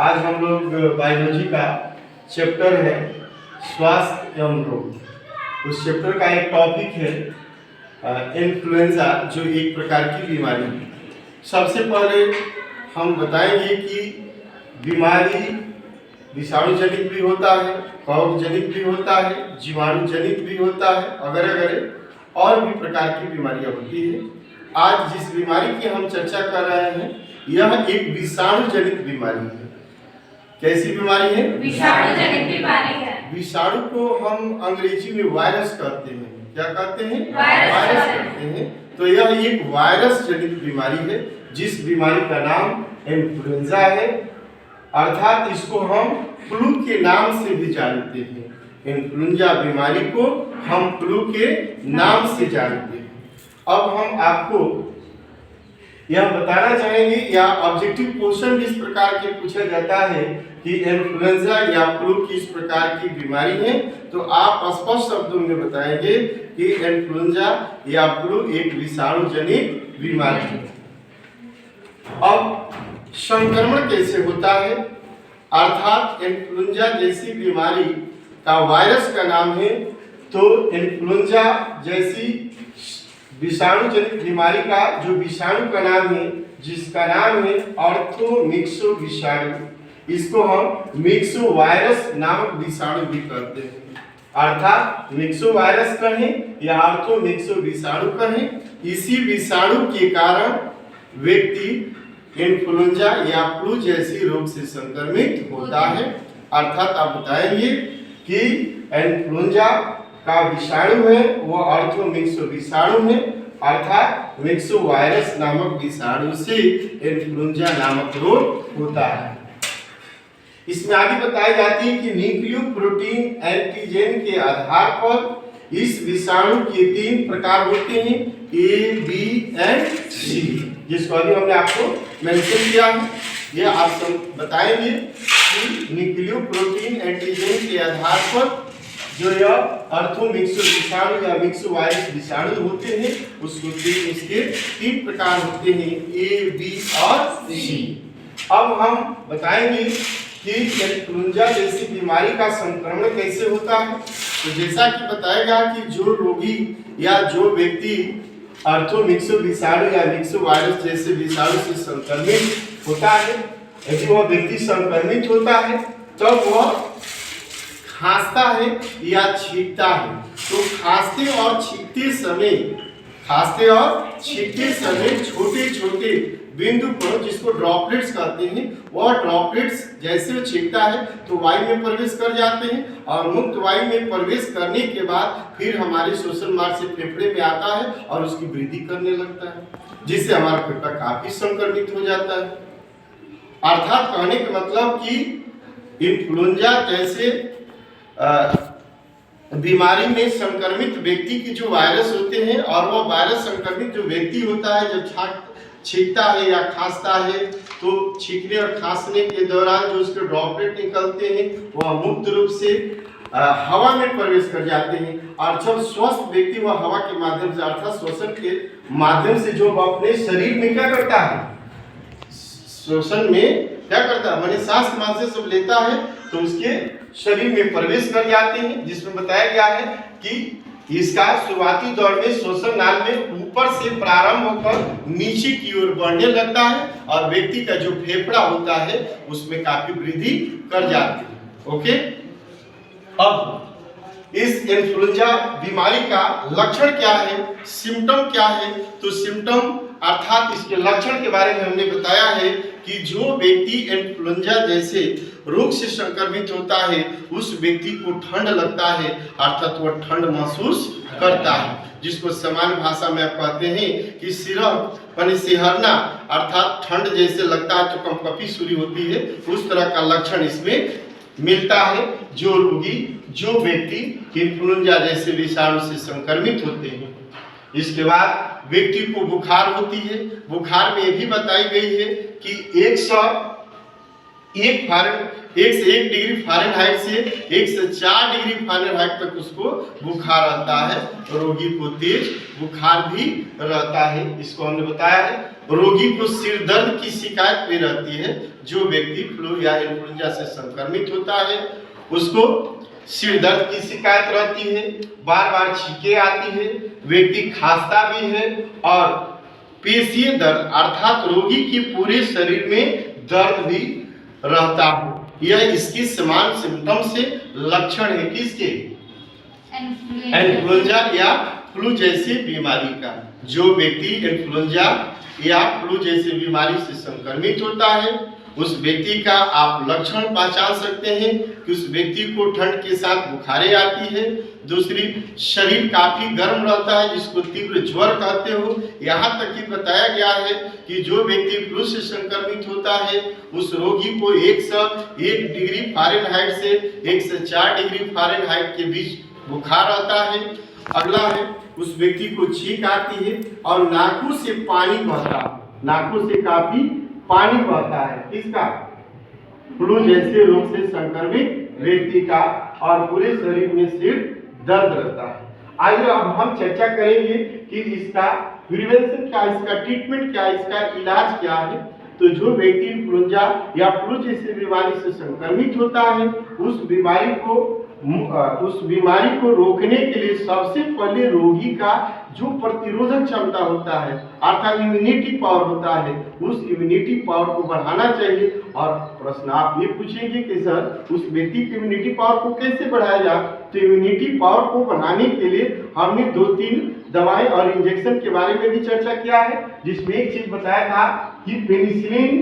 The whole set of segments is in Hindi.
आज हम लोग बायोलॉजी का चैप्टर है स्वास्थ्य एवं रोग। उस चैप्टर का एक टॉपिक है इन्फ्लुएंजा, जो एक प्रकार की बीमारी है। सबसे पहले हम बताएंगे कि बीमारी विषाणु जनित भी होता है, कवक जनित भी होता है, जीवाणु जनित भी होता है, वगैरह और भी प्रकार की बीमारियां होती है। आज जिस बीमारी की हम चर्चा कर रहे हैं यह एक विषाणु जनित बीमारी है। कैसी बीमारी है? विषाणु जनित बीमारी है। विषाणु को हम अंग्रेजी में वायरस कहते हैं। क्या कहते हैं? वायरस कहते हैं। तो यह एक वायरस जनित बीमारी है जिस बीमारी का नाम इन्फ्लुएंजा है, अर्थात इसको हम फ्लू के नाम से भी जानते हैं। इन्फ्लुएंजा बीमारी को हम फ्लू के नाम से जानते हैं। अब हम आपको यह बताना चाहेंगे या ऑब्जेक्टिव क्वेश्चन भी इस प्रकार के पूछा जाता है कि इन्फ्लुएंजा या फ्लू किस प्रकार की बीमारी है, तो आप स्पष्ट शब्दों में बताएंगे कि इन्फ्लुएंजा या फ्लू एक विषाणु जनित बीमारी है। अब संक्रमण कैसे होता है, अर्थात इन्फ्लुएंजा जैसी बीमारी का वायरस का नाम है, तो इन्फ्लुएंजा जैसी विषाणु जनित बीमारी का जो विषाणु का नाम है, जिसका नाम है ऑर्थोमिक्सो विषाणु, इसको हम मिक्सो वायरस नामक विषाणु भी कहते हैं। अर्थात मिक्सो वायरस कहें या ऑर्थोमिक्सो विषाणु कहें, इसी विषाणु के कारण व्यक्ति इन्फ्लुएंजा या फ्लू जैसी रोग से संक्रमित होता है। अर्थात आप बताएंगे कि इन्फ्लुएंजा का विषाणु है वो ऑर्थोमिक्सो विषाणु है, अर्थात मिक्सो वायरस नामक विषाणु से इन्फ्लुएंजा नामक रोग होता है। इसमें आगे बताई जाती है कि न्यूक्लियोप्रोटीन एंटीजन के आधार पर इस विषाणु के 3 प्रकार होते हैं, ए, बी एंड सी, जिसको अभी हमने आपको मेंशन किया है। यह आप बताएंगे कि न्यूक्लियोप्रोटीन एंटीजन के आधार पर जो यह ऑर्थोमिक्सो विषाणु या मिक्सो वायरस विषाणु होते हैं उसके 3 प्रकार होते हैं, ए, बी और सी। अब हम बताएंगे कि इन्फ्लुएंजा जैसी बीमारी का संक्रमण कैसे होता है। तो जैसा कि बताएगा कि जो रोगी या जो व्यक्ति ऑर्थोमिक्सो विषाणु या मिक्सो वायरस जैसे विषाणु से संक्रमित होता है, यदि वह व्यक्ति संक्रमित होता है तब वह खांसता है या छींकता है, तो खांसते और छींकते समय छोटे छोटे बिंदु पर, जिसको ड्रॉपलेट्स कहते हैं, वह ड्रॉपलेट्स जैसे वो छींकता है तो वायु में प्रवेश कर जाते हैं और मुक्त वायु में प्रवेश करने के बाद फिर हमारे श्वसन मार्ग से फेफड़े में आता है और उसकी वृद्धि करने लगता है, जिससे हमारा फेफड़ा काफी संक्रमित हो जाता है। अर्थात कहने का मतलब कि इन्फ्लुएंजा जैसे बीमारी में संक्रमित व्यक्ति की जो वायरस होते हैं और वह वायरस संक्रमित जो व्यक्ति होता है जब छींकता है या खांसता है तो छींकने और खांसने के दौरान जो उसके ड्रॉपलेट निकलते हैं वह मुक्त रूप से हवा में प्रवेश कर जाते हैं, और जब स्वस्थ व्यक्ति वह हवा के माध्यम से अर्थात श्वसन के माध्यम से जो अपने शरीर में क्या करता है, श्वसन में क्या करता है, माने सांस के माध्यम से सब लेता है तो उसके शरीर में प्रवेश कर जाते हैं, जिसमें बताया गया है कि इसका शुरुआती दौर में श्वसन नाल में ऊपर से प्रारंभ होकर नीचे की ओर बढ़ने लगता है और व्यक्ति का जो फेफड़ा होता है उसमें काफी वृद्धि कर जाती है। ओके, अब इस इन्फ्लुएंजा बीमारी का लक्षण क्या है, सिम्टम क्या है, तो सिम्टम अर्थात इसके लक्षण के बारे में हमने बताया है कि जो व्यक्ति इन्फ्लुएंजा जैसे रोग से संक्रमित होता है उस व्यक्ति को ठंड लगता है, अर्थात वह ठंड महसूस करता है, जिसको सामान्य भाषा में आप कहते हैं कि सिहरना, अर्थात ठंड जैसे लगता है तो कंपकपी शुरू होती है, उस तरह का लक्षण इसमें मिलता है जो रोगी जो व्यक्ति इन्फ्लुएंजा जैसे विषाणु से संक्रमित होते हैं। इसके बाद व्यक्ति को बुखार होती है। बुखार में यह भी बताई गई है कि 101 101 डिग्री फ़ारेनहाइट से 104 डिग्री फ़ारेनहाइट तक उसको बुखार रहता है। रोगी को तेज बुखार भी रहता है। इसको हमने बताया है। रोगी को सिर दर्द की शिकायत भी रहती है। जो व्यक्ति फ्लू या इन्फ्लुएंजा से संक्रमित होता है उसको सिर दर्द की शिकायत रहती है, बार बार छींके आती है, व्यक्ति खांसता भी है और पेशीय दर्द अर्थात रोगी के पूरे शरीर में दर्द भी रहता है। यह इसकी समान सिम्टम से लक्षण है किसके? इन्फ्लुएंजा या फ्लू जैसी बीमारी का। जो व्यक्ति इन्फ्लुएंजा या फ्लू जैसी बीमारी से संक्रमित होता है उस व्यक्ति का आप लक्षण पहचान सकते हैं कि उस व्यक्ति को ठंड के साथ बुखारें आती है। दूसरी, शरीर काफी गर्म रहता है जिसको तीव्र ज्वर कहते हो। यहाँ तक कि बताया गया है कि जो व्यक्ति फ्लू से संक्रमित होता है उस रोगी को 101 डिग्री फ़ारेनहाइट से 104 डिग्री फ़ारेनहाइट के बीच बुखार आता है। अगला है, उस व्यक्ति को छींक आती है और नाकों से पानी बहता है। नाकों से काफी पानी बहता है। किसका? फ्लू जैसे रोग से संक्रमित व्यक्ति का। और पूरे शरीर में सिर दर्द रहता है। आइए अब हम चर्चा करेंगे कि इसका प्रिवेंशन क्या, इसका ट्रीटमेंट क्या, इसका इलाज क्या है। तो जो व्यक्ति इन्फ्लुएंजा या फ्लू जैसी बीमारी से संक्रमित होता है उस बीमारी को रोकने के लिए सबसे पहले रोगी का जो प्रतिरोधक क्षमता होता है अर्थात इम्यूनिटी पावर होता है उस इम्यूनिटी पावर को बढ़ाना चाहिए। और प्रश्न आप ये पूछेंगे कि सर उस व्यक्ति की इम्यूनिटी पावर को कैसे बढ़ाया जाए? तो इम्यूनिटी पावर को बढ़ाने के लिए हमने 2-3 दवाएं और इंजेक्शन के बारे में भी चर्चा किया है, जिसमें एक चीज बताया था कि पेनिसिलिन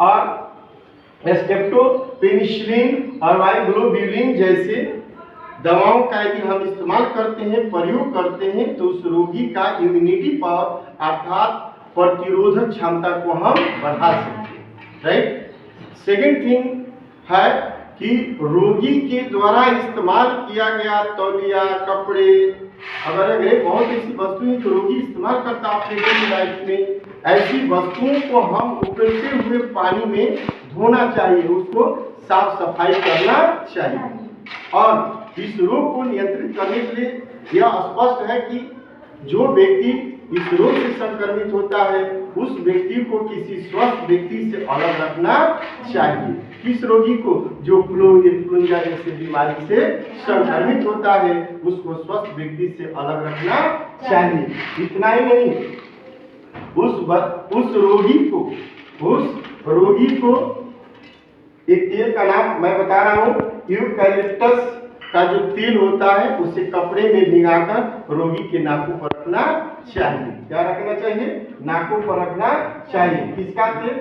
और स्टेप्टोपेनिसिलिन और वाइग्लोब्यूलिन जैसे दवाओं का यदि हम इस्तेमाल करते हैं, प्रयोग करते हैं तो उस रोगी का इम्यूनिटी पावर अर्थात प्रतिरोधक क्षमता को हम बढ़ा सकते हैं। राइट। सेकेंड थिंग है कि रोगी के द्वारा इस्तेमाल किया गया तौलिया, कपड़े अगर बहुत ऐसी वस्तुएं जो रोगी इस्तेमाल करता है अपने डेली लाइफ में, ऐसी वस्तुओं को हम उबलते हुए पानी में धोना चाहिए, उसको साफ सफाई करना चाहिए। और इस रोग को नियंत्रित करने के लिए यह स्पष्ट है कि जो व्यक्ति इस रोग से संक्रमित होता है उस व्यक्ति को किसी स्वस्थ व्यक्ति से अलग रखना चाहिए। किस रोगी को? जो फ्लू इन्फ्लुएंजा जैसी बीमारी से संक्रमित होता है उसको स्वस्थ व्यक्ति से अलग रखना चाहिए। इतना ही नहीं, उस रोगी को एक तेल का नाम मैं बता रहा हूँ, यूकैलिप्टस का जो तेल होता है उसे कपड़े में भिगाकर रोगी के नाकों पर रखना चाहिए। क्या रखना चाहिए? नाकों पर रखना चाहिए। किसका तेल?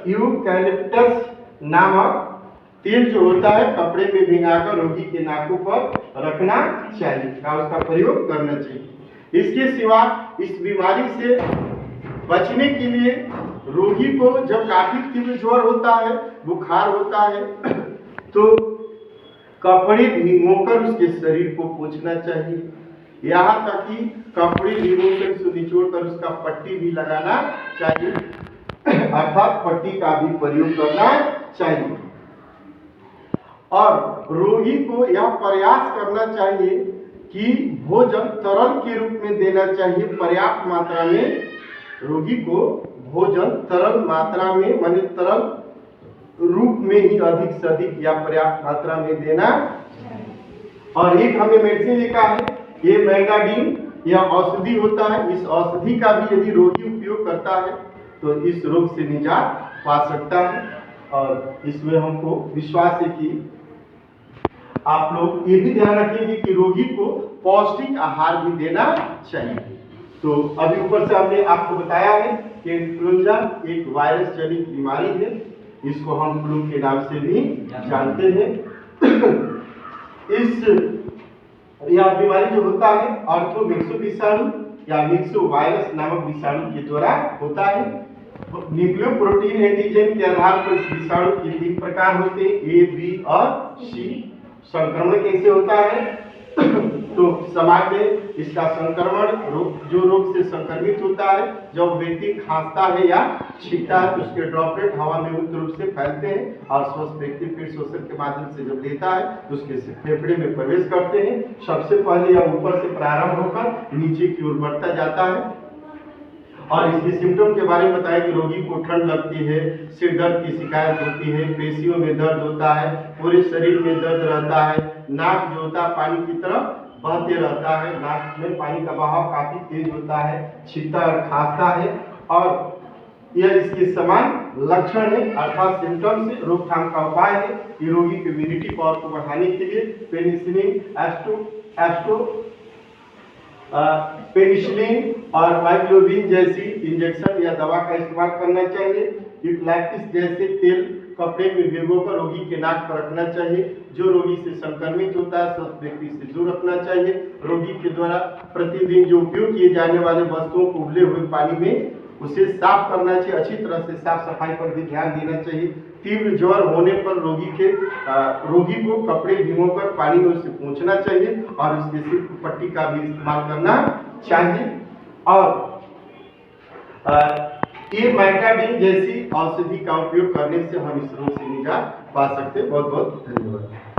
यूकैलिप्टस नामक तेल जो होता है कपड़े में भिगाकर रोगी के नाकों पर रखना चाहिए और उसका प्रयोग करना चाहिए। इसके सिवा इस बीमारी से बचने के लिए रोगी को जब काफी तीव्र ज्वर होता है, बुखार होता है तो कपड़े भिगोकर उसके शरीर को पोंछना चाहिए। यहाँ तक कि कपड़े भिगोकर उसको निचोड़कर उसका पट्टी भी लगाना चाहिए अर्थात पट्टी का भी प्रयोग करना चाहिए। और रोगी को यह प्रयास करना चाहिए कि भोजन तरल के रूप में देना चाहिए। पर्याप्त मात्रा में रोगी को भोजन तरल मात्रा में माने तरल रूप में ही अधिक से अधिक या पर्याप्त मात्रा में देना। और एक हमें मेडिसिन लिखा है, ये मैगाडीन यह औषधि होता है। इस औषधि का भी यदि रोगी उपयोग करता है तो इस रोग से निजात पा सकता है। और इसमें हमको विश्वास है कि आप लोग ये भी ध्यान रखेंगे कि रोगी को पौष्टिक आहार भी देना चाहिए। तो अभी ऊपर से हमने आपको बताया है कि इन्फ्लुएंजा एक वायरस जनित बीमारी है, इसको हम फ्लू के नाम से भी जानते हैं। यह बीमारी जो होता है ऑर्थोमिक्सो विषाणु या मिक्सो वायरस नामक विषाणु के द्वारा होता है। न्यूक्लियोप्रोटीन एंटीजन के आधार पर इस विषाणु के 3 प्रकार होते हैं, ए, बी और सी। संक्रमण कैसे होता है? तो समाज में इसका संक्रमण जो रोग से संक्रमित होता है, जब व्यक्ति खांसता है या छींकता है तो उसके ड्रॉपलेट हवा में मुक्त रूप से फैलते हैं और स्वस्थ व्यक्ति फिर श्वसन के माध्यम से जब लेता है तो उसके फेफड़े में प्रवेश करते हैं। सबसे पहले यह ऊपर से प्रारंभ होकर नीचे की ओर बढ़ता जाता है। और इसके सिम्टम के बारे में बताया कि रोगी को ठंड लगती है, सिर दर्द की शिकायत होती है, पेशियों में दर्द होता है, पूरे शरीर में दर्द रहता है, नाक जो होता है पानी की तरफ बहते रहता है, नाक में पानी का बहाव काफी तेज होता है, छींकता और खांसता है। और यह इसके समान लक्षण है अर्थात सिम्टम्स है। रोकथाम का उपाय है कि रोगी की इम्यूनिटी पावर को बढ़ाने के लिए पेनिसिलिन और माइक्लोबिन जैसी इंजेक्शन या दवा का इस्तेमाल करना चाहिए। यूकैलिप्टस जैसे तेल कपड़े में भिगोकर रोगी के नाक पर रखना चाहिए। जो रोगी से संक्रमित होता है स्वस्थ व्यक्ति से दूर रखना चाहिए। रोगी के द्वारा प्रतिदिन जो उपयोग किए जाने वाले वस्तुओं को उबले हुए पानी में उसे साफ करना चाहिए। अच्छी तरह से साफ सफाई पर भी ध्यान देना चाहिए। तीव्र ज्वर होने पर रोगी को कपड़े भिगोकर पानी में उसे पोंछना चाहिए और उसके सिर को पट्टी का भी इस्तेमाल करना चाहिए। और ये मैटाडीन जैसी औषधि का उपयोग करने से हम इस रोग से निजात पा सकते हैं। बहुत बहुत धन्यवाद।